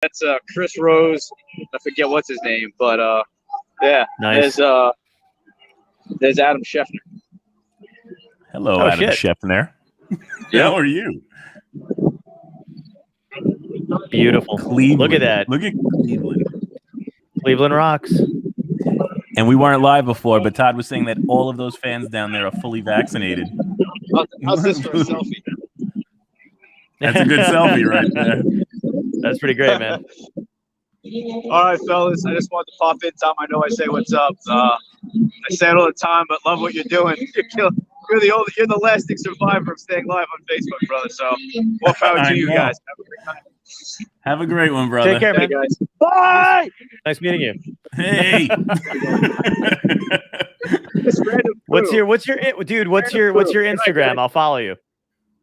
That's Chris Rose. I forget what's his name, but yeah. Nice. There's Adam Scheffner. Hello, Adam Scheffner. How are you? Beautiful. Cleveland. Look at that. Look at Cleveland. Cleveland rocks. And we weren't live before, but Todd was saying that all of those fans down there are fully vaccinated. How's this for a selfie? That's a good selfie right there. That's pretty great, man. All right, fellas. I just wanted to pop in. Tom, I know I say what's up. I say it all the time, but love what you're doing. You're the lasting survivor of staying live on Facebook, brother. So, more power to you guys. Have a great night. Have a great one, brother. Take care, man. Hey, guys. Bye. Nice meeting you. Hey. What's your Instagram? I'll follow you.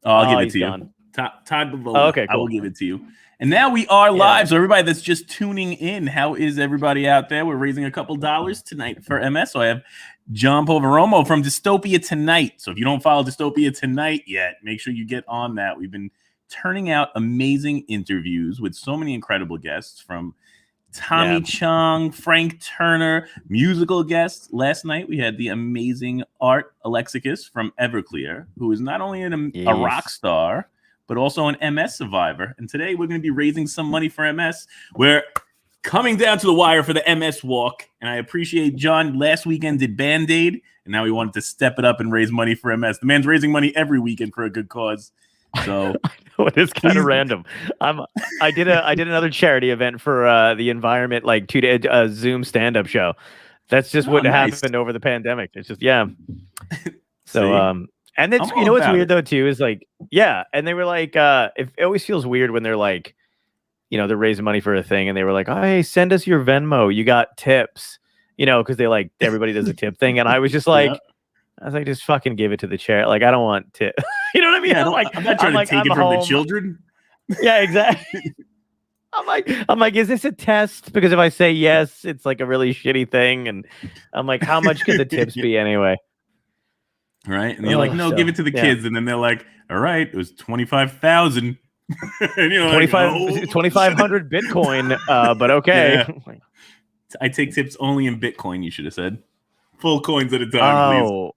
Oh, I'll give it to you. Todd Bavola. Oh, okay, cool. I will give it to you. And now we are live. So everybody that's just tuning in, how is everybody out there? We're raising a couple dollars tonight for MS. So I have John Poveromo from Dystopia Tonight. So if you don't follow Dystopia Tonight yet, make sure you get on that. We've been turning out amazing interviews with so many incredible guests, from Tommy Chong, Frank Turner, musical guests. Last night we had the amazing Art Alexakis from Everclear, who is not only a rock star, but also an MS survivor. And today we're going to be raising some money for MS. We're coming down to the wire for the MS walk. And I appreciate John last weekend did Band-Aid, and now he wanted to step it up and raise money for MS. The man's raising money every weekend for a good cause. So it is kind of random. I did another charity event for the environment, like 2 day Zoom stand-up show. That's just what happened over the pandemic. It's just So and it's what's weird though too is like and they were like it always feels weird when they're like, they're raising money for a thing and they were like, oh, hey, send us your Venmo, you got tips, because they like everybody does a tip thing, and I was just like I was like, just fucking give it to the chair. Like, I don't want tip. You know what I mean? I'm not trying to take it from the children. Yeah, exactly. I'm like, is this a test? Because if I say yes, it's like a really shitty thing, and I'm like, how much could the tips be anywhe? Right, and you're like, no, give it to the kids, and then they're like, all right, it was 25,000, and you're 2,500 Bitcoin, but okay. Yeah. I take tips only in Bitcoin. You should have said full coins at a time, please.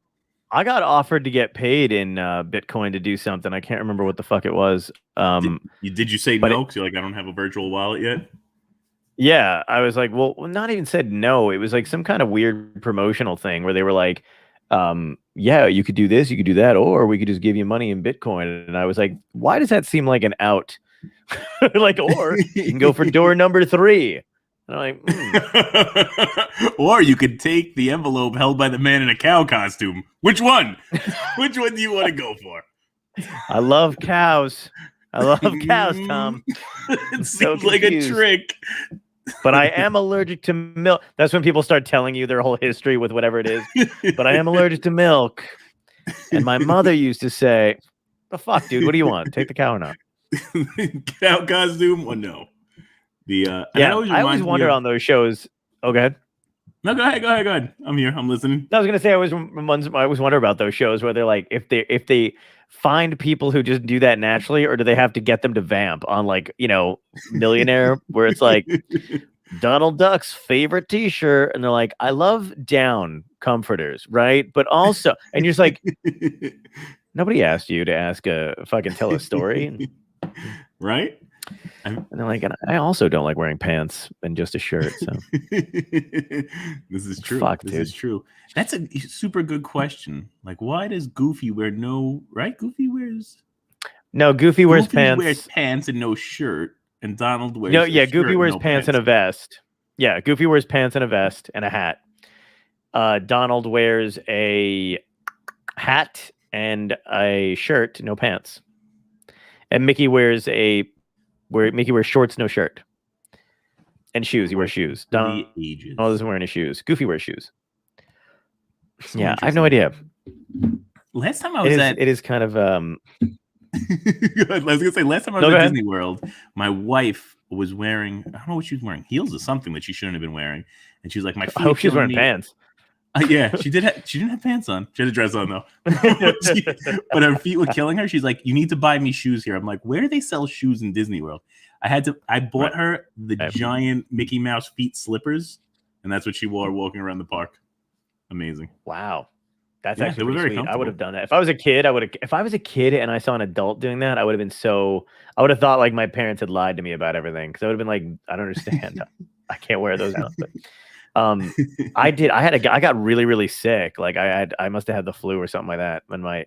I got offered to get paid in Bitcoin to do something. I can't remember what the fuck it was. Did you say no? Because you're like, I don't have a virtual wallet yet. Yeah, I was like, well, not even said no. It was like some kind of weird promotional thing where they were like, you could do this, you could do that, or we could just give you money in Bitcoin. And I was like, why does that seem like an out? Like, or you can go for door number 3. And I'm like, Or you could take the envelope held by the man in a cow costume. Which one? Which one do you want to go for? I love cows. I love cows, Tom. It seems like a trick. But I am allergic to milk. That's when people start telling you their whole history with whatever it is. But I am allergic to milk. And my mother used to say, the fuck, dude, what do you want? Take the cow or not? Cow costume or no? I always wonder on those shows. Oh, go ahead. No, go ahead. I'm here. I'm listening. I was gonna say I always wonder about those shows where they're like, if they find people who just do that naturally, or do they have to get them to vamp on, like, Millionaire, where it's like Donald Duck's favorite T-shirt, and they're like, I love down comforters, right? But also, and you're just like, nobody asked you to tell a story, right? And they're like, I also don't like wearing pants and just a shirt. So this is true. This is true. That's a super good question. Like, why does Goofy wear Goofy wears pants. Wears pants and no shirt, and Donald wears Goofy wears pants and a vest. Yeah, Goofy wears pants and a vest and a hat. Donald wears a hat and a shirt, no pants. And Mickey wears shorts, no shirt, and shoes. He wears shoes. Donald isn't wearing his shoes. Goofy wears shoes. Yeah, I have no idea. Last time I was it is kind of I was gonna say, last time I was at Disney World, my wife was wearing, I don't know what she was wearing, heels or something that she shouldn't have been wearing, and she was like, my feet. I hope she's wearing pants. Yeah, she did. She didn't have pants on. She had a dress on though. But her feet were killing her. She's like, "You need to buy me shoes here." I'm like, "Where do they sell shoes in Disney World?" I bought her the giant Mickey Mouse feet slippers, and that's what she wore walking around the park. Amazing. Wow. That's Yeah, they actually were pretty very sweet. I would have comfortable. done that. If I was a kid, if I was a kid and I saw an adult doing that, I would have been I would have thought like my parents had lied to me about everything. Because I would have been like, I don't understand. I can't wear those now. But, I got really, really sick. Like I must have had the flu or something like that when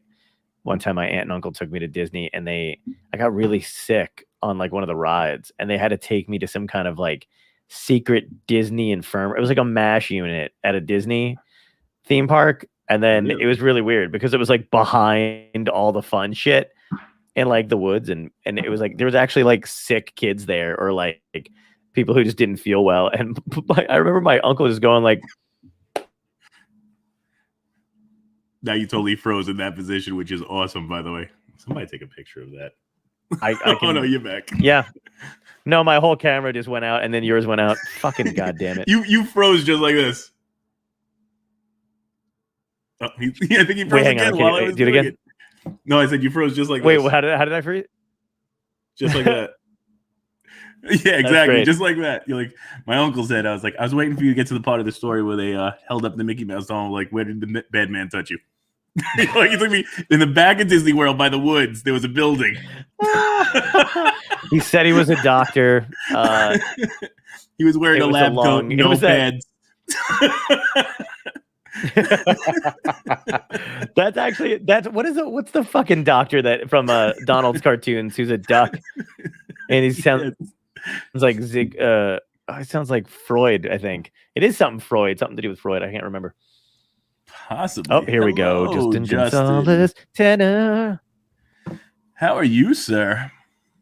one time my aunt and uncle took me to Disney and I got really sick on like one of the rides and they had to take me to some kind of like secret Disney infirmary. It was like a MASH unit at a Disney theme park. And then it was really weird because it was like behind all the fun shit in like the woods. And it was like, there was actually like sick kids there or like people who just didn't feel well. And I remember my uncle just going like, now you totally froze in that position, which is awesome, by the way. Somebody take a picture of that. I can, oh, no, you're back. Yeah. No, my whole camera just went out and then yours went out. Fucking goddamn it. You froze just like this. Oh, I think he froze again while I was doing it. No, I said you froze just like this. Wait, how did I freeze? Just like that. Yeah, exactly. Just like that. You're like, my uncle said, I was waiting for you to get to the part of the story where they held up the Mickey Mouse doll. Like, where did the bad man touch you? Like, he took me in the back of Disney World by the woods. There was a building. He said he was a doctor. He was wearing a lab coat, no pads. What's the fucking doctor that from Donald's cartoons who's a duck and he sounds like Zig it sounds like Freud. I think it is something to do with Freud. I can't remember. Possibly. Oh, here we go. Justin Gonzalez Tenor. How are you, sir?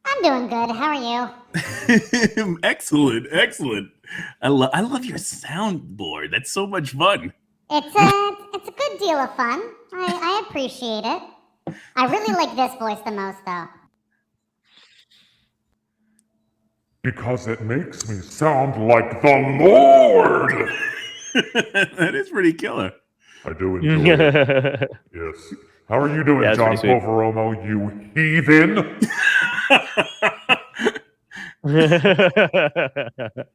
I'm doing good. How are you? Excellent. I love your soundboard. That's so much fun. It's a good deal of fun. I appreciate it. I really like this voice the most, though. Because it makes me sound like the Lord! That is pretty killer. I do enjoy it. Yes. How are you doing, John Poveromo, you heathen?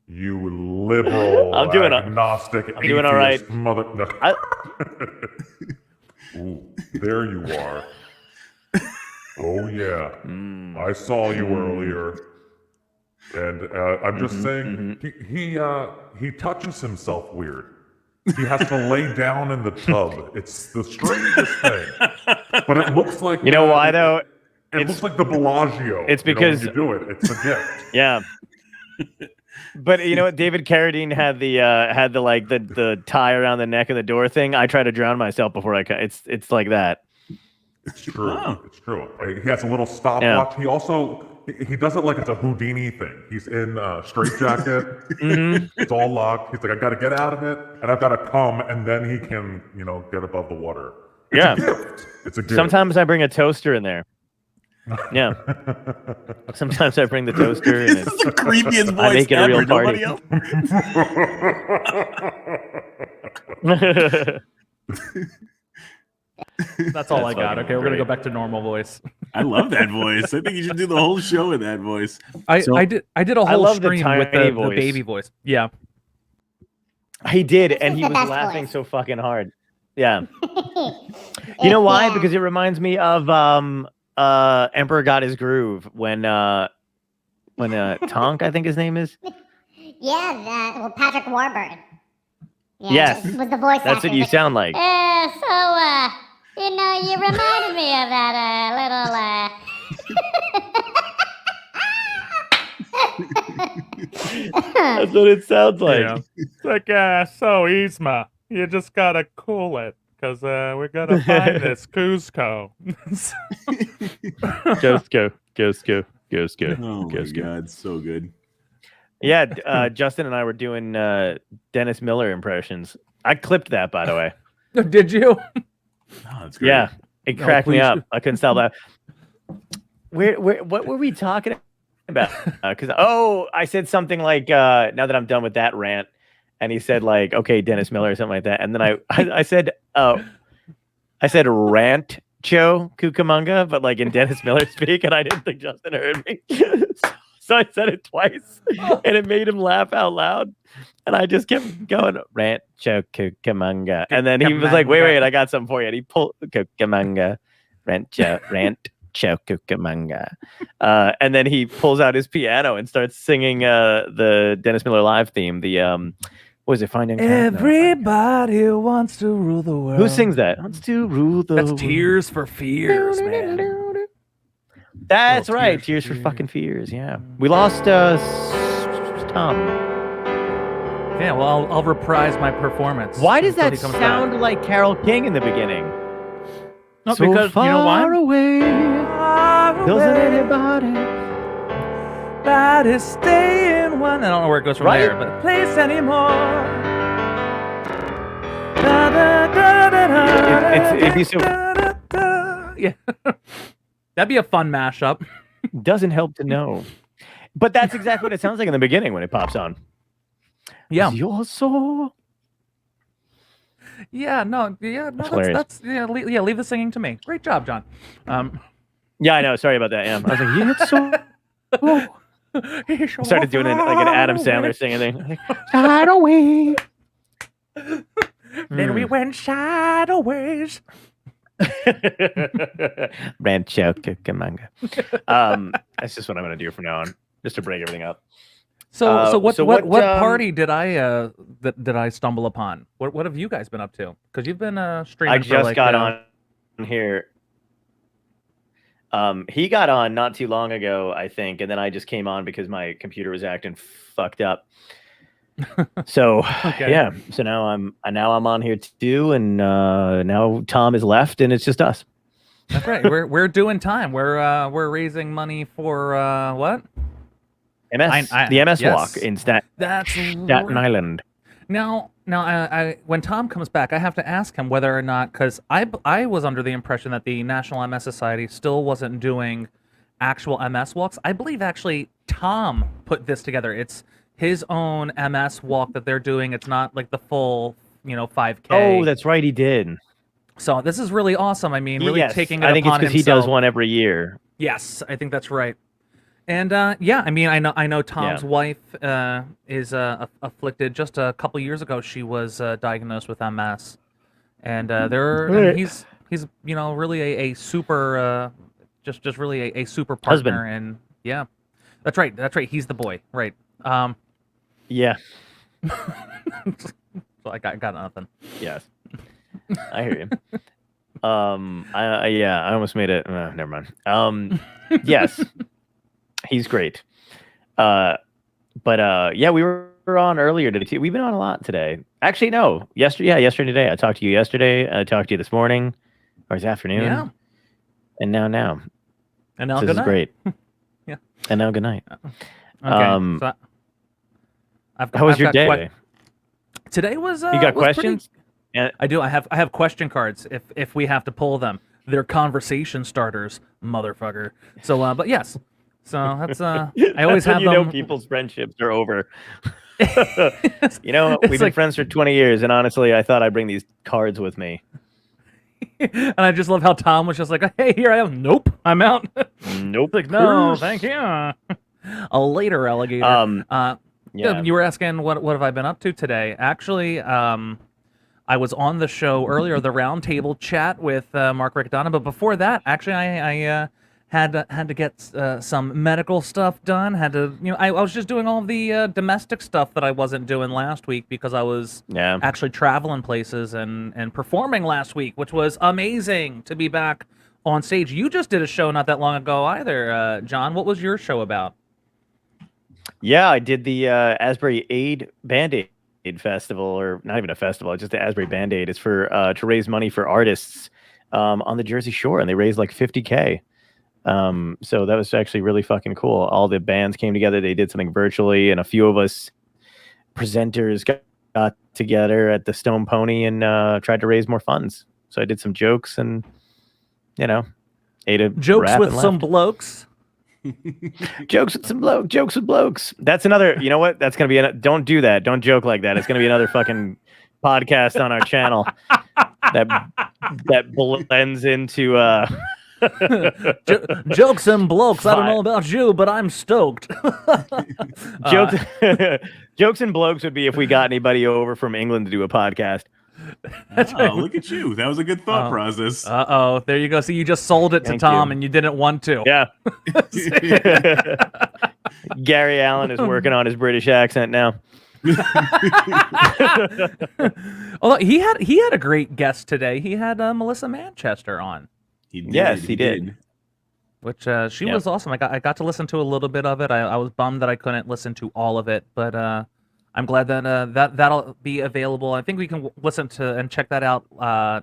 You liberal, agnostic, I'm doing all right. Mother. No. Ooh, there you are. Oh yeah, I saw you earlier, and I'm just saying he touches himself weird. He has to lay down in the tub. It's the strangest thing, but it looks like you know why though. It looks like the Bellagio. It's because when you do it, it's a gift. Yeah. But you know what? David Carradine had the tie around the neck of the door thing. I try to drown myself before I can. It's like that. It's true. Oh. It's true. He has a little stopwatch. Yeah. He also he does it like it's a Houdini thing. He's in a straitjacket. It's all locked. He's like, I got to get out of it, and I've got to come, and then he can, get above the water. It's a gift. It's a gift. Sometimes I bring a toaster in there. Yeah. Sometimes I bring the toaster. And this is the creepiest voice I make it ever. A real party. That's all I got. Okay, we're gonna go back to normal voice. I love that voice. I think you should do the whole show with that voice. I did a whole stream with the baby voice. Yeah. He did, and he was laughing so fucking hard. Yeah. You know why? Because it reminds me of Emperor Got His Groove when Tonk, I think his name is. Yeah, Patrick Warburton. Yeah, yes, was the voice. That's what you sound like. You reminded me of that That's what it sounds like. Yeah. It's like, so Yzma, you just gotta cool it. Because we're going to find this Cusco. Cusco. Oh, my God. So good. Yeah, Justin and I were doing Dennis Miller impressions. I clipped that, by the way. Did you? Oh, that's great. Yeah, it cracked me up. I couldn't stop that. What were we talking about? Because I said something like, now that I'm done with that rant, and he said like, "Okay, Dennis Miller" or something like that. And then I said Rant Joe Cucamonga, but like in Dennis Miller speak, and I didn't think Justin heard me. So I said it twice, and it made him laugh out loud. And I just kept going, Rant Joe Cucamonga. And then he was like, wait, I got something for you. And he pulled Cucamonga, Rant Joe Cucamonga. And then he pulls out his piano and starts singing the Dennis Miller live theme. The what was it? Finding Everybody wants to rule the world. Who sings that? Wants to rule the That's world. Tears for Fears, man. That's Well, right. Tears Tears for for fucking Fears. Yeah, we lost Tom. Yeah, well, I'll reprise my performance. Why does until that he comes sound back. like Carole King in the beginning? No, So because you know far why? away, doesn't anybody? That is staying one. I don't know where it goes from Right? there, but place anymore. Da, da, da, da, da, It'd be so- da, da, da. Yeah, that'd be a fun mashup. Doesn't help to know. But that's exactly what it sounds like in the beginning when it pops on. Yeah, You're so. yeah, no, hilarious. that's leave the singing to me. Great job, John. Yeah, I know. Sorry about that. Yeah, I was like, you're so. I started doing it like an Adam Sandler singing thing. Side away. Then we went sideways. Rancho Cucamonga. That's just what I'm gonna do from now on, just to break everything up. So what what, party did I stumble upon? What have you guys been up to? Because you've been streaming. I for just like, got on here. He got on not too long ago, I think, and then I just came on because my computer was acting fucked up. So Okay. yeah, so now I'm on here too, and now Tom is left, and it's just us. That's right. We're doing time. We're raising money for what? MS, I- the MS yes. Walk in Staten That's Island. Now, I when Tom comes back, I have to ask him whether or not, because I was under the impression that the National MS Society still wasn't doing actual MS walks. I believe actually Tom put this together. It's his own MS walk that they're doing. It's not like the full, 5K. Oh, that's right, he did. So this is really awesome. I mean, really Yes, taking it I think it's upon because himself. he does one every year. Yes, I think that's right. And yeah, I mean, I know Tom's wife is afflicted. Just a couple years ago, she was diagnosed with MS, and and he's really a super just really a super partner. Husband. And yeah, that's right. He's the boy, right? Yeah. So I got nothing. Yes. I hear you. I almost made it. Never mind. Yes. He's great. But yeah, we were on earlier today. We've been on a lot today. Actually, no. Yesterday and today. I talked to you yesterday. I talked to you this morning or this afternoon. Yeah. And now. And now So good this is night. great. Yeah. And now good night. Okay. So How was I've your got day? Today was. You got was pretty- questions? Yeah. I do. I have question cards if we have to pull them. They're conversation starters, motherfucker. So, but yes. So that's I always That's when have you know them. people's friendships are over. We've been like- friends for 20 years, and honestly, I thought I'd bring these cards with me. And I just love how Tom was just like, "Hey, here I am. Nope, I'm out." Nope. Like, no, thank you. A later alligator. Yeah. You were asking what have I been up to today? Actually, I was on the show earlier, the roundtable chat with Mark Riccadonna. But before that, actually, I had to get some medical stuff done. Had to, I was just doing all the domestic stuff that I wasn't doing last week because I was actually traveling places and performing last week, which was amazing to be back on stage. You just did a show not that long ago either, John. What was your show about? Yeah, I did the Asbury Aid Band-Aid Festival, or not even a festival, it's just the Asbury Band-Aid. It's for to raise money for artists on the Jersey Shore, and they raised like $50K. So that was actually really fucking cool. All the bands came together, they did something virtually, and a few of us presenters got together at the Stone Pony and tried to raise more funds. So I did some jokes and, ate a Jokes wrap with and some left. blokes. Jokes with blokes. That's another. You know what? That's gonna be. Don't do that. Don't joke like that. It's gonna be another fucking podcast on our channel that blends into. Jokes and blokes. I don't know about you, but I'm stoked. Jokes and blokes would be if we got anybody over from England to do a podcast. Oh, look at you. That was a good thought process. There you go. See, you just sold it to Thank Tom you. and you didn't want to. Yeah. Gary Allen is working on his British accent now. Although he had a great guest today. He had Melissa Manchester on. He did, Yes, he did. Which she was awesome. I got to listen to a little bit of it. I was bummed that I couldn't listen to all of it, but I'm glad that that'll be available. I think we can listen to and check that out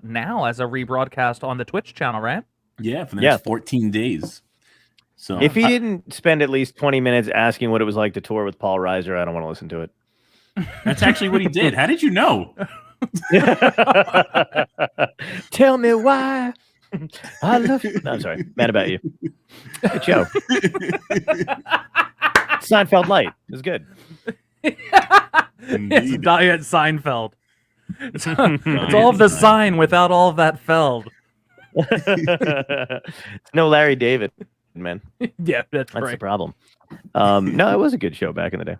now as a rebroadcast on the Twitch channel, right? Yeah, for the next 14 days. So If he didn't spend at least 20 minutes asking what it was like to tour with Paul Reiser, I don't want to listen to it. that's actually what he did. How did you know? Tell me why. I love you. No, I'm sorry. Mad about you. Good show. Seinfeld Light. It was good. It's Diet Seinfeld. It's all of the sign without all of that feld. It's no Larry David, man. Yeah, that's That's the right. problem. No, it was a good show back in the day.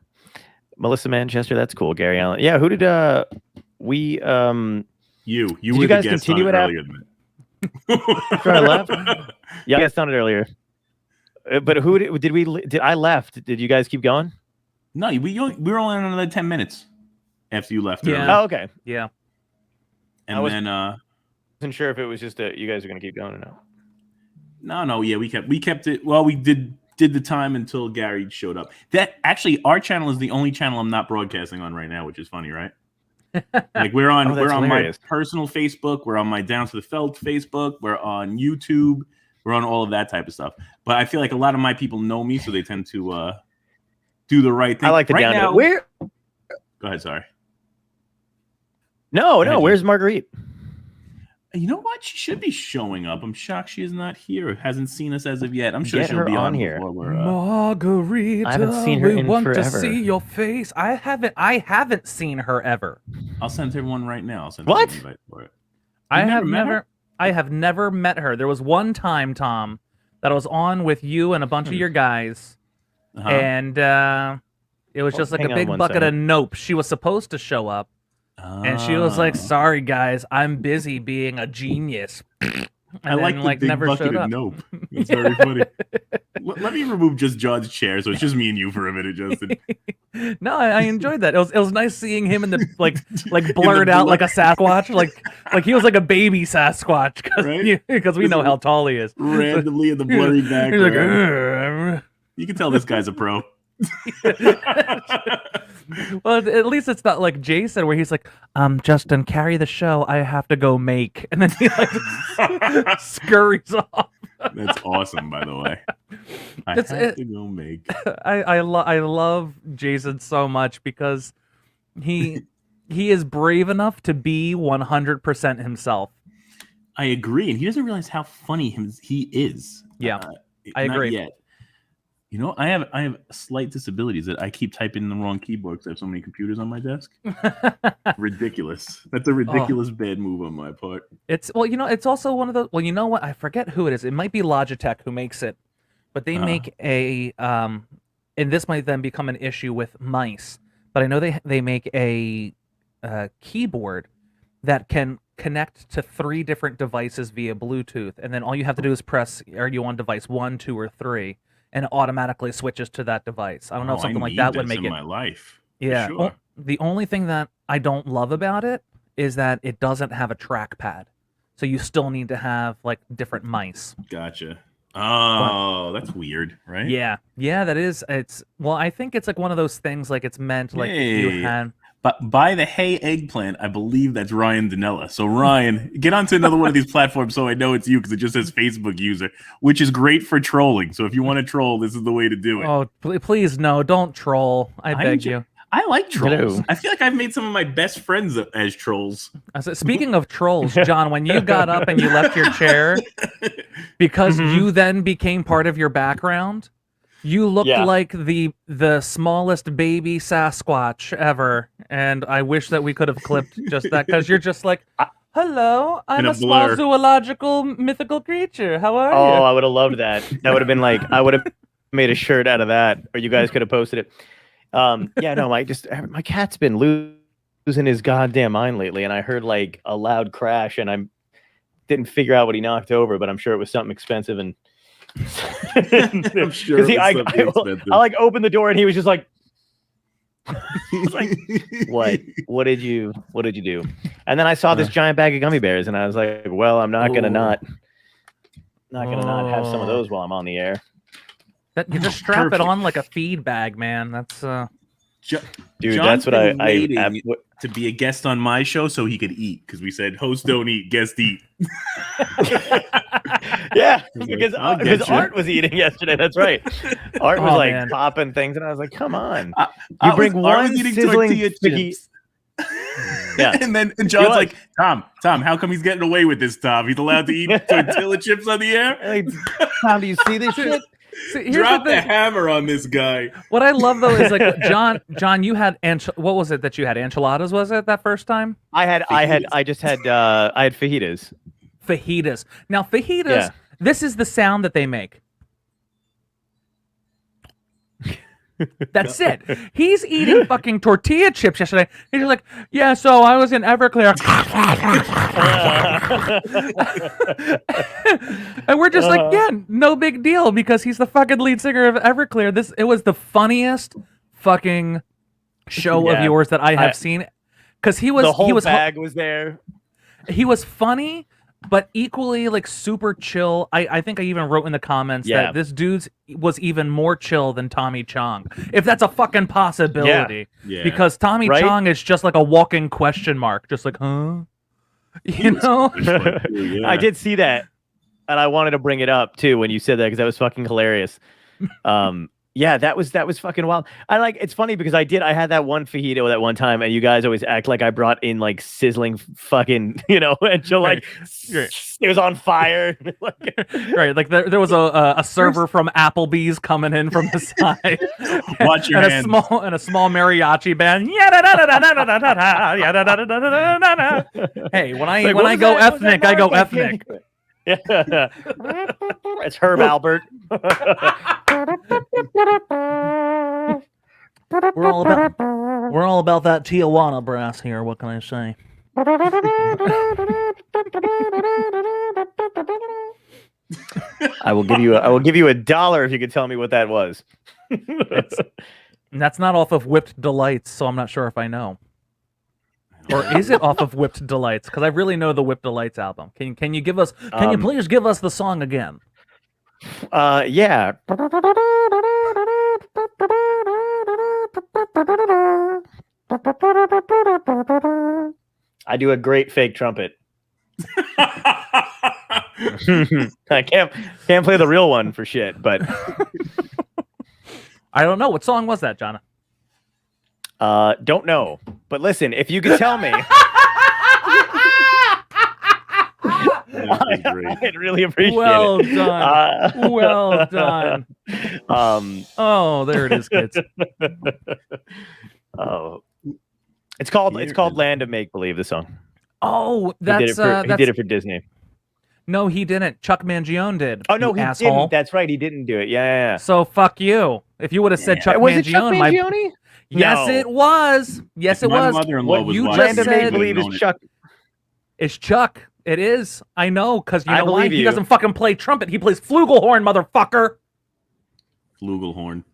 Melissa Manchester, that's cool. Gary Allen. Yeah, who did we You Did were you guys the guest continue on it earlier than after I left? Yeah, I guessed on it earlier. But who did I left? Did you guys keep going? No, we were only on another 10 minutes after you left. Yeah. earlier. Oh, okay. Yeah. And I was- then Wasn't sure if it was just you guys are gonna keep going or no. no, yeah, we kept it. Well, we did the time until Gary showed up. That actually, our channel is the only channel I'm not broadcasting on right now, which is funny, right? Like we're on Oh, that's my hilarious. personal Facebook, we're on my Down to the Feld Facebook, we're on YouTube, we're on all of that type of stuff. But I feel like a lot of my people know me, so they tend to do the right thing. I like the right down now. to where. Go ahead, sorry. No, ahead, where's Marguerite? You know what? She should be showing up. I'm shocked she is not here. Hasn't seen us as of yet. I'm sure Get she'll her be on on here. before we're, Margarita, I haven't seen her we in want forever. to see your face. I haven't seen her ever. I'll send it to everyone right now. I'll send What? an invite for it. I You've have never met never her? I have never met her. There was one time, Tom, that I was on with you and a bunch of your guys, Uh-huh. and it was just like hang a on big one bucket of second. nope. She was supposed to show up, and she was like, "Sorry, guys, I'm busy being a genius." I like then, the big never bucket showed of up. nope. It's very funny. Let me remove just John's chair, so it's just me and you for a minute, Justin. No, I enjoyed that. It was nice seeing him in the like blurred out like a Sasquatch, like he was like a baby Sasquatch because we Right? know how tall he is. Randomly in the blurry He's background. like, You can tell this guy's a pro. well, at least it's not like Jason where he's like, Justin, carry the show. I have to go make, and then he like scurries off. That's awesome, by the way. I It's- have to go make. I love Jason so much because he is brave enough to be 100% himself. I agree, and he doesn't realize how funny he is. Yeah, I not agree. Yet. You know, I have slight disabilities that I keep typing in the wrong keyboard because I have so many computers on my desk. Ridiculous. That's a ridiculous bad move on my part. It's it's also one of the you know what? I forget who it is. It might be Logitech who makes it, but they make a and this might then become an issue with mice. But I know they make a keyboard that can connect to 3 different devices via Bluetooth, and then all you have to do is press, are you on device 1, 2, or 3, and it automatically switches to that device. I don't know if something like that would make in it. my life. for Yeah. sure. The only thing that I don't love about it is that it doesn't have a trackpad. So you still need to have like different mice. Gotcha. Oh, that's weird, right? Yeah. Yeah, that is. I think it's like one of those things like it's meant like you Hey. had. But by the Hey Eggplant, I believe that's Ryan Danella. So Ryan, get onto another one of these platforms so I know it's you because it just says Facebook user, which is great for trolling. So if you want to troll, this is the way to do it. Oh, please no, don't troll. I beg enjoy- you. I like trolls. Hello. I feel like I've made some of my best friends as trolls. Speaking of trolls, John, when you got up and you left your chair because you then became part of your background, You looked Yeah. like the smallest baby Sasquatch ever, and I wish that we could have clipped just that because you're just like, hello, I'm In a a small blur. zoological mythical creature. How are Oh, you? I would have loved that. That would have been like I would have made a shirt out of that, or you guys could have posted it. Yeah, no, my cat's been losing his goddamn mind lately, and I heard like a loud crash, and I didn't figure out what he knocked over, but I'm sure it was something expensive. And I'm sure because it was I something expensive. like opened the door, and he was just like. was like, what did you do? And then I saw this giant bag of gummy bears, and I was like, well, I'm not gonna not have some of those while I'm on the air. That you just strap Perfect. it on like a feed bag, man. That's Dude, John's that's what been I waiting to be a guest on my show so he could eat because we said hosts don't eat, guests eat. yeah, He's like, because "I'll get you." Art was eating yesterday. That's right. Art was Oh, like man. popping things, and I was like, come on. I You bring was one eating sizzling tortilla spaghetti- chips. Yeah. and John's was. like, Tom, how come he's getting away with this, Tom? He's allowed to eat tortilla chips on the air? Like, Tom, do you see this shit? See, here's Drop the the thing. hammer on this guy. What I love though is like John, you had what was it that you had? Enchiladas, was it that first time? I had fajitas. Fajitas. Now fajitas, Yeah. this is the sound that they make. That's it. He's eating fucking tortilla chips yesterday. He's just like, yeah, so I was in Everclear. And we're just like, yeah, no big deal because he's the fucking lead singer of Everclear. It was the funniest fucking show of Yeah. yours that I have seen. Because he was The whole he was bag was there. he was funny, but equally like super chill. I think I even wrote in the comments Yeah. that this dude's was even more chill than Tommy Chong, if that's a fucking possibility. Yeah. Because Tommy Right? Chong is just like a walking question mark, just like, huh? You know? Yeah. I did see that, and I wanted to bring it up too when you said that because that was fucking hilarious. Yeah, that was fucking wild. It's funny because I had that one fajito that one time, and you guys always act like I brought in like sizzling fucking, and so like Right. it was on fire. Right, like there was a server from Applebee's coming in from the side. Watch your and hands. a small mariachi band. Hey, when I go ethnic, I go ethnic. Yeah. It's Herb Albert. We're all about that Tijuana brass here. What can I say? I will give you $1 if you could tell me what that was. And that's not off of Whipped Delights, so I'm not sure if I know. Or is it off of Whipped Delights? Because I really know the Whipped Delights album. Can you give us? Can you please give us the song again? Yeah. I do a great fake trumpet. I can't play the real one for shit, but I don't know. What song was that, Jonna? don't know. But listen, if you could tell me, I'd really appreciate Well it. done. Well done. Oh, there it is, kids. Oh, it's called Land of Make Believe. The song. Oh, He did it for Disney. No, he didn't. Chuck Mangione did. Oh no, you he asshole. didn't. That's right, he didn't do it. Yeah. So fuck you. If you would have said Chuck Was Mangione, it Chuck Mangione? Yes, No. it was. Yes, it My was. mother-in-law What was you watching just Land of Make said Believe is Chuck. is Chuck. It is. I know, because you I know why? believe He you. doesn't fucking play trumpet. He plays flugelhorn, motherfucker. Flugelhorn.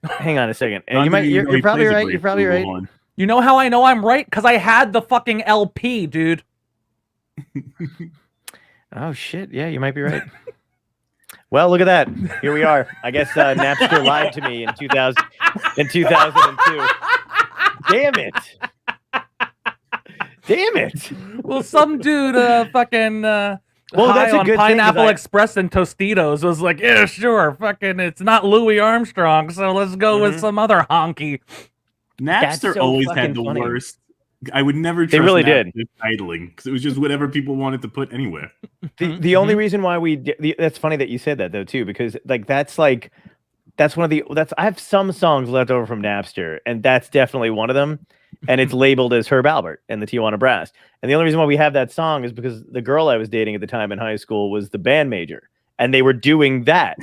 Hang on a second. Not that you know You're he probably plays a right. great You're probably right. flugelhorn. You know how I know I'm right? Because I had the fucking LP, dude. Oh shit! Yeah, you might be right. Well, look at that. Here we are. I guess Napster lied to me in 2002. Damn it! Damn it! Well, some dude fucking Well, high that's a on good thing, 'cause Pineapple I- Express and Tostitos was like, yeah, sure, fucking, it's not Louis Armstrong, so let's go with some other honky. Napster That's so always fucking had the funny. worst. I would never trust They really Napster did. titling because it was just whatever people wanted to put anywhere. The only reason why that's funny that you said that though too, because like that's like that's one of the I have some songs left over from Napster, and that's definitely one of them. And it's labeled as Herb Alpert and the Tijuana Brass. And the only reason why we have that song is because the girl I was dating at the time in high school was the band major, and they were doing that.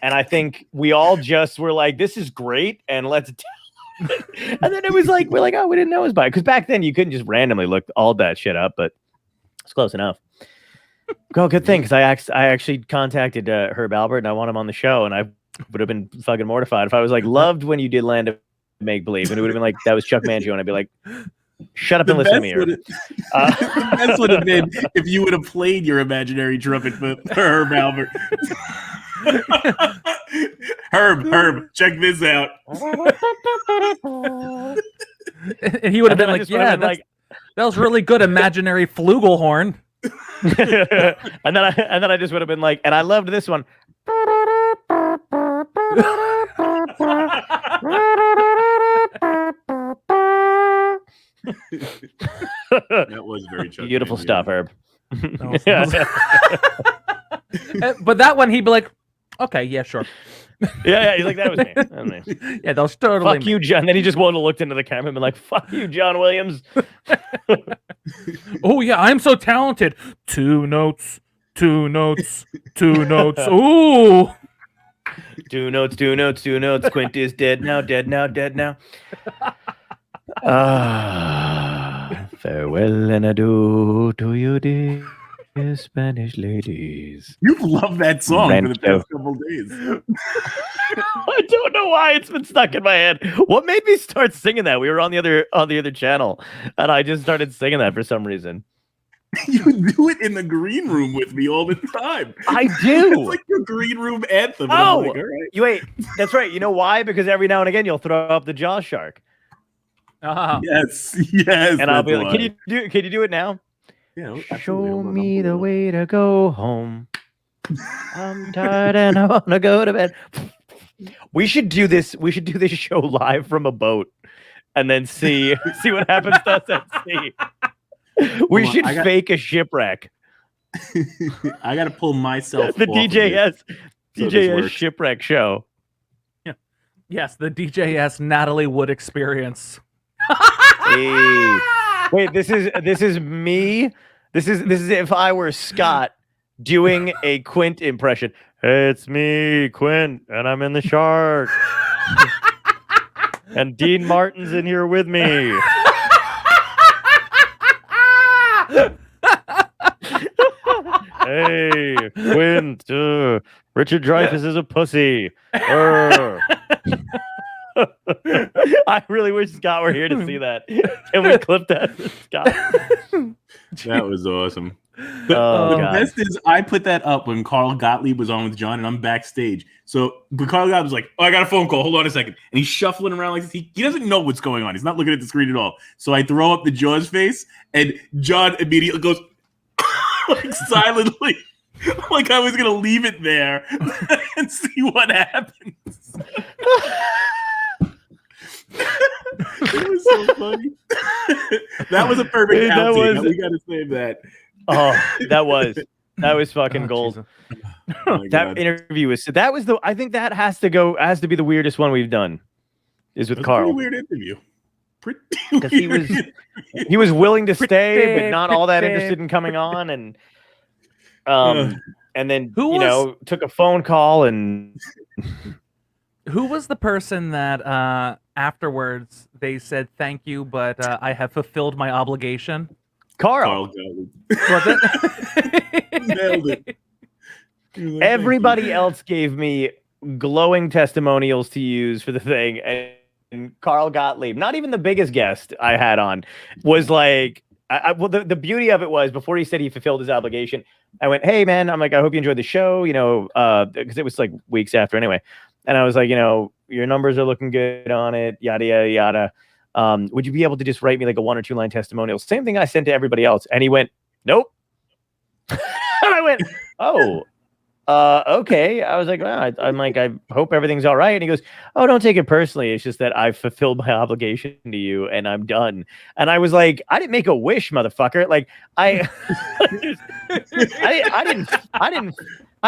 And I think we all just were like, "This is great," and let's. And then it was like we're like, "Oh, we didn't know it was by," because back then you couldn't just randomly look all that shit up, but it's close enough. Oh, good thing, because I actually contacted Herb Alpert and I want him on the show, and I would have been fucking mortified if I was like, loved when you did Land of Make Believe, and it would have been like, that was Chuck Mangione, and I'd be like, shut up and listen to me. The best would have been if you would have played your imaginary trumpet for Herb Alpert. Herb, check this out. And he would have been like, yeah, that was really good imaginary flugelhorn. and then I just would have been like, and I loved this one. That was very beautiful stuff, Herb. But that one, he'd be like, okay, yeah, sure. Yeah, he's like, that was me. That was me. Yeah, that was totally fuck you, John. Then he just wanted to look into the camera and be like, fuck you, John Williams. Oh, yeah, I'm so talented. 2 notes, 2 notes, 2 notes. Ooh. 2 notes, 2 notes, 2 notes. Quint is dead now, dead now, dead now. Farewell and adieu to you, dear Spanish ladies. You've loved that song for the past couple days. I don't know why it's been stuck in my head. What made me start singing that? We were on the other channel, and I just started singing that for some reason. You do it in the green room with me all the time. I do. It's like your green room anthem. Oh, like, all right. You wait. That's right. You know why? Because every now and again you'll throw up the Jaw Shark. Yes. And I'll be like, can you do it now? Yeah. Show me the way to go home. I'm tired and I want to go to bed. We should do this. We should do this show live from a boat, and then see what happens to us at sea. We should fake a shipwreck. I got to pull myself. The DJS shipwreck show. Yeah. Yes, the DJS Natalie Wood experience. Hey. Wait, this is me. This is if I were Scott doing a Quint impression. Hey, it's me, Quint, and I'm in the Shark. And Dean Martin's in here with me. Hey, Quint. Richard Dreyfuss is a pussy. I really wish Scott were here to see that. Can we clip that for Scott? That was awesome. The best is I put that up when Carl Gottlieb was on with John, and I'm backstage. But Carl Gottlieb was like, "Oh, I got a phone call. Hold on a second." And he's shuffling around like this. He doesn't know what's going on. He's not looking at the screen at all. So I throw up the Jaws face, and John immediately goes like silently, like I was gonna leave it there and see what happens. It was so funny. That was a perfect outtake. We gotta save that. Oh, that was fucking gold. Oh that interview was I think that has to be the weirdest one we've done. Is with Carl. A weird interview. Because he was willing to stay, but not all that interested in coming on, and then took a phone call and. Who was the person that afterwards they said thank you, but I have fulfilled my obligation? Carl. Was it? Nailed it. Everybody else gave me glowing testimonials to use for the thing, and Carl Gottlieb, not even the biggest guest I had on, was like, well, the beauty of it was before he said he fulfilled his obligation, I went, "Hey man," I'm like, "I hope you enjoyed the show," because it was like weeks after anyway. And I was like, your numbers are looking good on it, yada, yada, yada. Would you be able to just write me like a 1 or 2 line testimonial? Same thing I sent to everybody else. And he went, "Nope." And I went, "Oh, okay. I was like, well, I'm like, I hope everything's all right. And he goes, oh, don't take it personally. It's just that I've fulfilled my obligation to you and I'm done. And I was like, I didn't make a wish, motherfucker. Like I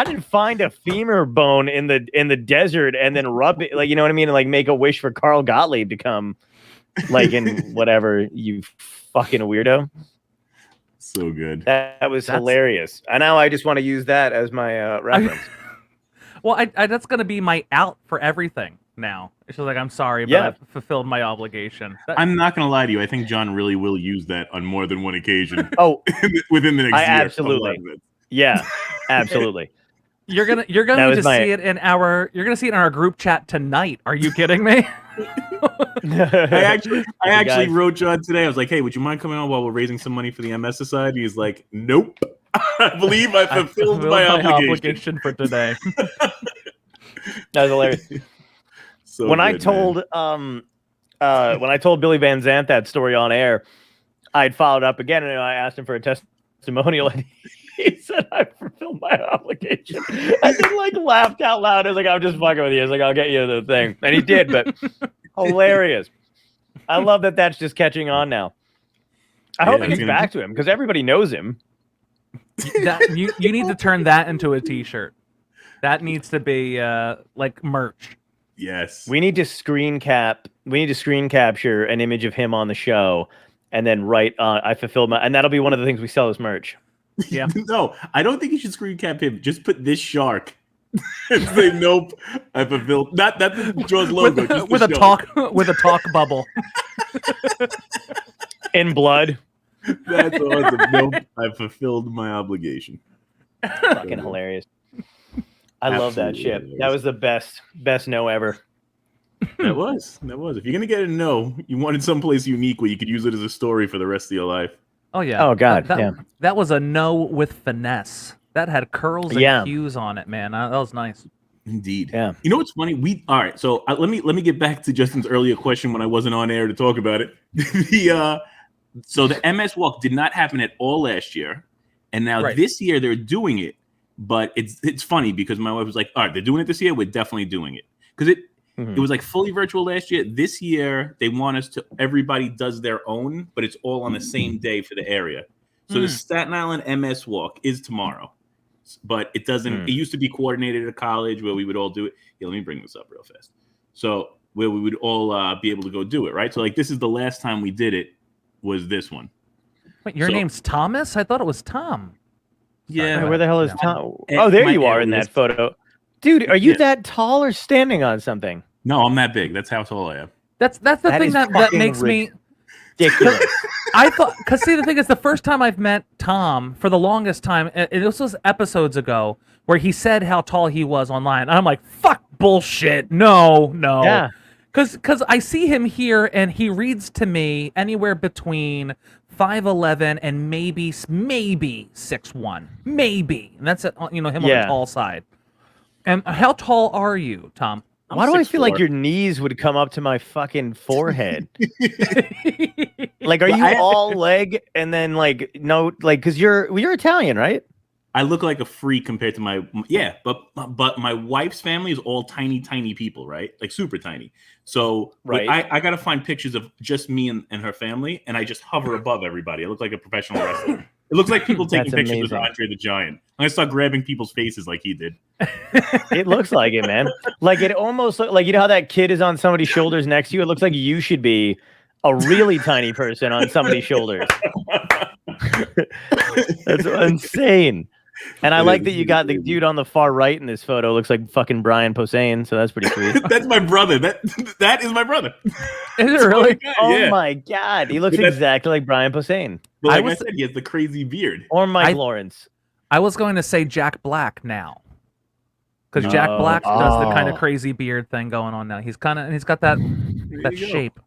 didn't find a femur bone in the desert and then rub it, like, you know what I mean? And like make a wish for Carl Gottlieb to come like in whatever, you fucking weirdo. So good. That was hilarious. And now I just want to use that as my reference. Well, I that's gonna be my out for everything now. It's just like, I'm sorry, but Yeah. I've fulfilled my obligation. I'm not gonna lie to you. I think John really will use that on more than one occasion. Oh, within the next year. absolutely. Yeah, absolutely. You're gonna That was see it in our group chat tonight. Are you kidding me? I actually guys. wrote John today. I was like, hey, would you mind coming on while we're raising some money for the MS Society? He's like, nope. I believe I fulfilled my obligation for today. That was hilarious. So when I good, told man. when I told Billy Van Zandt that story on air, I'd followed up again and I asked him for a testimonial and he said I fulfilled my obligation. I just like laughed out loud. I was like, I'm just fucking with you. I was like, I'll get you the thing. And he did, but hilarious. I love that that's just catching on now. I hope it it's gets gonna- back to him because everybody knows him. You need to turn that into a t-shirt. That needs to be like merch. Yes. We need to screen capture an image of him on the show and then write I fulfilled my, and that'll be one of the things we sell as merch. Yeah. No, I don't think you should screen cap him. Just put this shark. And say, nope, I fulfilled not the Jaws logo. just with the a shark. talk bubble. In blood. That's awesome. Nope, I fulfilled my obligation. Fucking hilarious. I love that Absolutely shit. hilarious. That was the best no ever. That was. If you're gonna get a no, you wanted someplace unique where you could use it as a story for the rest of your life. Oh yeah. Oh, God, That, yeah. that was a no with finesse. That had curls and Yeah. cues on it, man. That was nice. Indeed. Yeah. You know what's funny? All right. So let me get back to Justin's earlier question when I wasn't on air to talk about it. So the MS Walk did not happen at all last year, and now Right. this year they're doing it. But it's funny because my wife was like, "All right, they're doing it this year. We're definitely doing it," because it was like fully virtual last year. This year they want us to. Everybody does their own, but it's all on the same day for the area. So the Staten Island MS Walk is tomorrow, but it doesn't. It used to be coordinated at a college where we would all do it. Yeah, let me bring this up real fast. So where we would all be able to go do it, right? So like this is the last time we did it. Was this one? Wait, your So- name's Thomas? I thought it was Tom. Yeah. Where the hell is Yeah. Tom? And Oh, there my you are in areas- that photo. Dude, are you Yeah. that tall or standing on something? No, I'm that big. That's how tall I am. That's the That thing is that fucking makes me. Ridiculous. I thought, because see, the thing is, the first time I've met Tom for the longest time, and this was episodes ago, where he said how tall he was online. And I'm like, fuck bullshit. No. Yeah. Because I see him here, and he reads to me anywhere between 5'11" and maybe 6'1", maybe, and that's it. Him on Yeah. the tall side. And how tall are you, Tom? I'm Why do I feel like 6'4". your knees would come up to my fucking forehead? Like, are Well, you I- all leg and then like no, like, because you're Italian, right? I look like a freak compared to my but my wife's family is all tiny people, right? Like super tiny. So Right. I got to find pictures of just me and her family, and I just hover above everybody. I look like a professional wrestler. It looks like people taking That's pictures with amazing. Andre the Giant. I'm gonna start grabbing people's faces like he did. It looks like it, man. Like it almost like, you know how that kid is on somebody's shoulders next to you? It looks like you should be a really tiny person on somebody's shoulders. That's insane. And I It like is that you got the crazy. dude on the far right in this photo. Looks like fucking Brian Posehn, so that's pretty sweet. That's my brother. That is my brother. Is it really? Oh Yeah. my god, he looks But that's- exactly like Brian Posehn But like I I, was- said, he has the crazy beard. or Mike I- Lawrence. I was going to say Jack Black now, because Jack Black does the kind of Oh. crazy beard thing going on now. He's got that There you go. shape.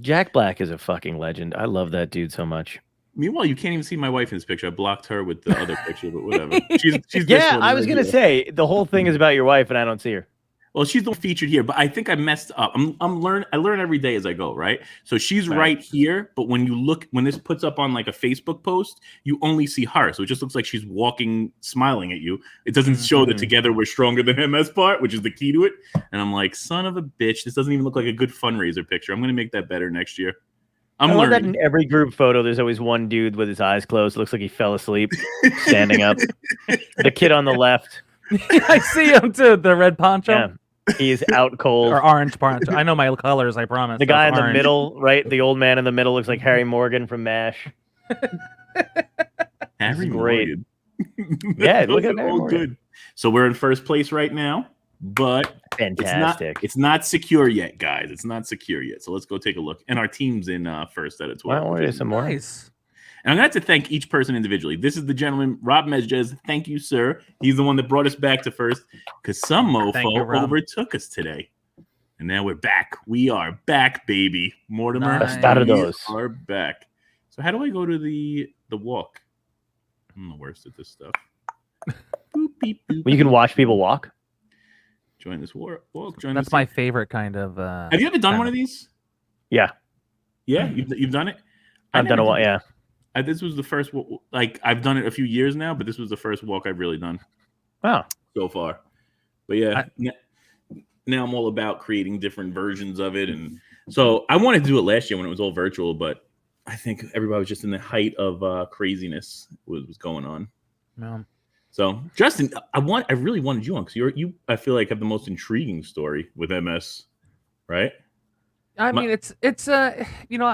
Jack Black is a fucking legend. I love that dude so much. Meanwhile, you can't even see my wife in this picture. I blocked her with the other picture, but whatever. She's this Yeah, one I was right gonna here. say the whole thing is about your wife, and I don't see her. Well, she's the one featured here, but I think I messed up. I learn every day as I go, right? So she's right here, but when this puts up on like a Facebook post, you only see her. So it just looks like she's walking, smiling at you. It doesn't show the together we're stronger than MS part, which is the key to it. And I'm like, son of a bitch, this doesn't even look like a good fundraiser picture. I'm gonna make that better next year. I love that in every group photo, there's always one dude with his eyes closed. It looks like he fell asleep, standing up. The kid on the left. I see him too. The red poncho. Yeah. He's out cold. Or orange poncho. I know my colors, I promise. The guy in Orange. the middle, right? The old man in the middle looks like Harry Morgan from MASH. Harry great. Morgan. Yeah, look at Those are Harry all Morgan. good. So we're in first place right now, but Fantastic. it's not secure yet, guys. It's not secure yet. So let's go take a look. And our team's in first at 12. Why don't we do some more? Nice. And I'm going to have to thank each person individually. This is the gentleman, Rob Mezges. Thank you, sir. He's the one that brought us back to first because some Thank you, mofo Rob. overtook us today. And now we're back. We are back, baby. Mortimer, Nice. we Bastardos. are back. So how do I go to the walk? I'm the worst at this stuff. Boop, beep, boop. Well, you can watch people walk. Join this walk. Join That's this. my favorite kind of. Have you ever done one of these? Yeah, Yeah, you've done it. I've done a while. Yeah. This was the first. Like I've done it a few years now, but this was the first walk I've really done Wow. so far. But yeah, now I'm all about creating different versions of it, and so I wanted to do it last year when it was all virtual, but I think everybody was just in the height of craziness was going on. No. So Justin, I really wanted you on because you I feel like have the most intriguing story with MS, right? I mean, it's you know,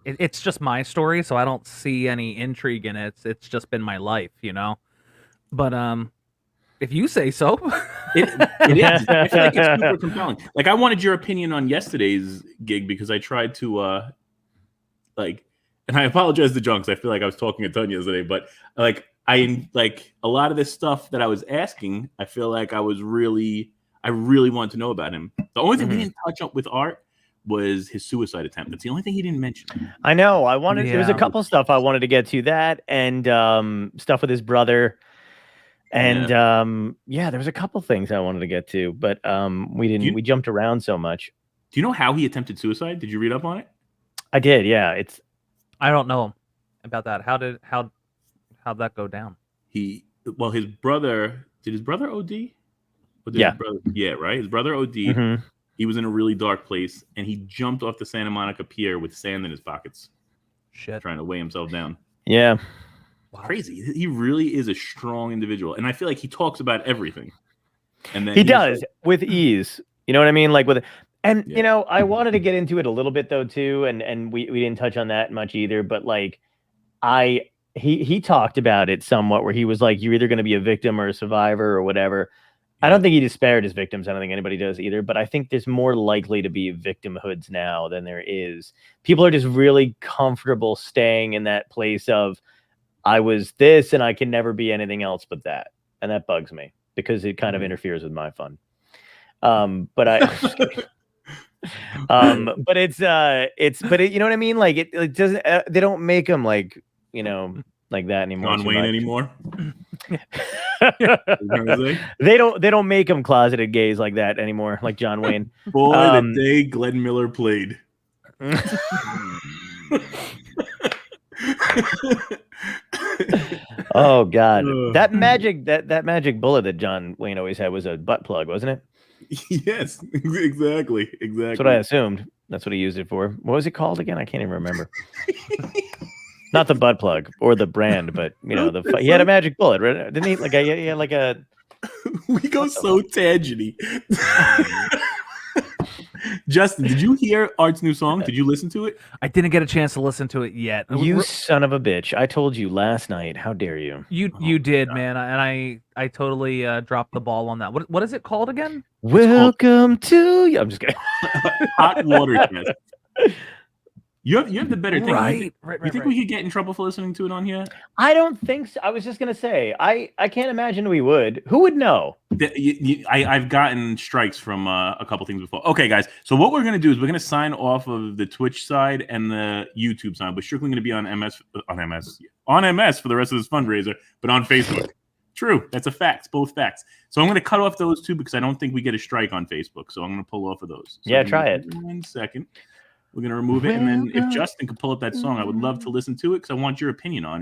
it's just my story, so I don't see any intrigue in it. It's just been my life, you know. But if you say so, it is. I feel like it's super compelling. Like I wanted your opinion on yesterday's gig because I tried to and I apologize to John because I feel like I was talking a ton yesterday, but like a lot of this stuff that I was asking, I feel like I really wanted to know about him. The only thing we didn't touch up with Art was his suicide attempt. That's the only thing he didn't mention. I know. I wanted. There was a Yeah. couple stuff I wanted to get to that, and stuff with his brother, and there was a couple things I wanted to get to, but we didn't. We jumped around so much. Do you know how he attempted suicide? Did you read up on it? I did. Yeah. I don't know about that. How'd that go down? His brother. Did his brother OD? Yeah. Right. His brother OD'd. Mhm. He was in a really dark place, and he jumped off the Santa Monica Pier with sand in his pockets, Shit. trying to weigh himself down. Yeah. Wow. Crazy. He really is a strong individual, and I feel like he talks about everything. And then He he's does like- with ease. You know what I mean? Like with, and Yeah. you know, I wanted to get into it a little bit though too, and we didn't touch on that much either. But like, he talked about it somewhat, where he was like, you're either going to be a victim or a survivor or whatever. I don't think he disparaged his victims. I don't think anybody does either. But I think there's more likely to be victimhoods now than there is. People are just really comfortable staying in that place of, I was this and I can never be anything else but that. And that bugs me because it kind of interferes with my fun. But you know what I mean? Like it doesn't, they don't make them like, you know, like that anymore. John Wayne anymore. They don't make them closeted gays like that anymore, like John Wayne. Boy, the day Glenn Miller played. Oh God, that magic bullet that John Wayne always had was a butt plug, wasn't it? Yes, exactly. That's what I assumed. That's what he used it for. What was it called again? I can't even remember. Not the butt plug or the brand, but you know, he had a magic bullet, right? Didn't he? He had like a. We go so tangenty. Justin, did you hear Art's new song? Did you listen to it? I didn't get a chance to listen to it yet. You son of a bitch! I told you last night. How dare you? You did, man, and I totally dropped the ball on that. What is it called again? Welcome to you. I'm just kidding. Hot Water Test. You have the better thing. Right. You think we could get in trouble for listening to it on here? I don't think so. I was just gonna say I can't imagine we would. Who would know? I've gotten strikes from a couple things before. Okay, guys. So what we're gonna do is we're gonna sign off of the Twitch side and the YouTube side. We're strictly gonna be on MS for the rest of this fundraiser, but on Facebook. True. That's a fact. Both facts. So I'm going to cut off those two because I don't think we get a strike on Facebook. So I'm going to pull off of those. So Yeah, try it. 1 second. We're going to remove it. And then if Justin could pull up that song, I would love to listen to it because I want your opinion on it.